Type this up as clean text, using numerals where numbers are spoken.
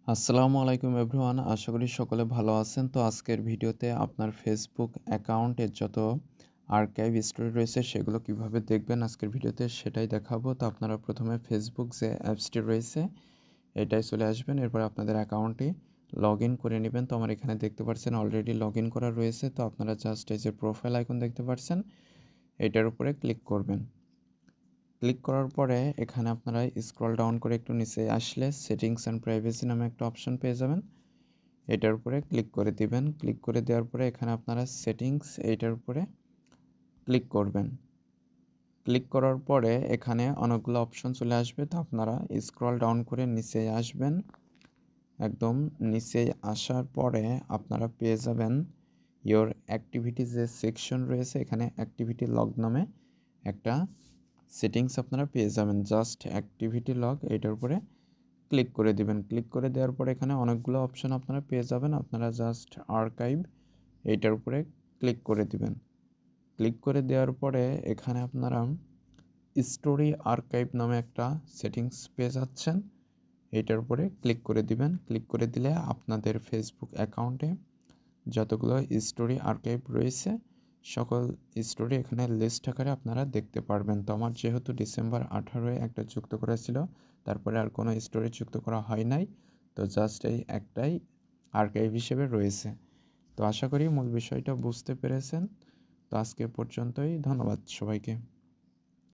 আসসালামু আলাইকুম এভরিওয়ান। আশা করি সকলে ভালো আছেন। তো আজকের ভিডিওতে আপনার ফেসবুক অ্যাকাউন্টের যত আর্কাইভ স্টোরি রয়েছে সেগুলো কিভাবে দেখবেন আজকের ভিডিওতে সেটাই দেখাবো। তো আপনারা প্রথমে ফেসবুক যে অ্যাপসটি রয়েছে এটায় চলে আসবেন। এরপর আপনাদের অ্যাকাউন্টটি লগইন করে নেবেন। তো আমার এখানে দেখতে পাচ্ছেন অলরেডি লগইন করা রয়েছে। তো আপনারা জাস্ট এই যে প্রোফাইল আইকন দেখতে পাচ্ছেন এটার উপরে ক্লিক করবেন। ক্লিক করার পরে এখানে আপনারা স্ক্রল ডাউন করে একটু নিচে আসলে সেটিংস অ্যান্ড প্রাইভেসি নামে একটা অপশন পেয়ে যাবেন। এটার উপরে ক্লিক করে দিবেন। ক্লিক করে দেওয়ার পরে এখানে আপনারা সেটিংস এইটার উপরে ক্লিক করবেন। ক্লিক করার পরে এখানে অনেকগুলো অপশন চলে আসবে। তো আপনারা স্ক্রল ডাউন করে নিচে আসবেন। একদম নিচে আসার পরে আপনারা পেয়ে যাবেন ইওর অ্যাক্টিভিটি যে সেকশন রয়েছে এখানে অ্যাক্টিভিটি লগ নামে একটা সেটিংস আপনারা পেয়ে যাবেন। জাস্ট অ্যাক্টিভিটি লগ এটার উপরে ক্লিক করে দিবেন। ক্লিক করে দেওয়ার পরে এখানে অনেকগুলো অপশন আপনারা পেয়ে যাবেন। আপনারা জাস্ট আর্কাইভ এইটার উপরে ক্লিক করে দিবেন। ক্লিক করে দেওয়ার পরে এখানে আপনারা স্টোরি আর্কাইভ নামে একটা সেটিংস পেয়ে যাচ্ছেন। এইটার উপরে ক্লিক করে দিবেন। ক্লিক করে দিলে আপনাদের ফেসবুক অ্যাকাউন্টে যতগুলো স্টোরি আর্কাইভ রয়েছে সকল স্টোরি এখানে লিস্ট আকারে আপনারা দেখতে পারবেন। তো আমার যেহেতু ডিসেম্বর 18-এ একটা যুক্ত করা ছিল, তারপরে আর কোনো স্টোরি যুক্ত করা হয় নাই। তো জাস্ট এই একটাই আর্কাইভ হিসেবে রয়েছে। তো আশা করি মূল বিষয়টা বুঝতে পেরেছেন। তো আজকে পর্যন্তই। ধন্যবাদ সবাইকে।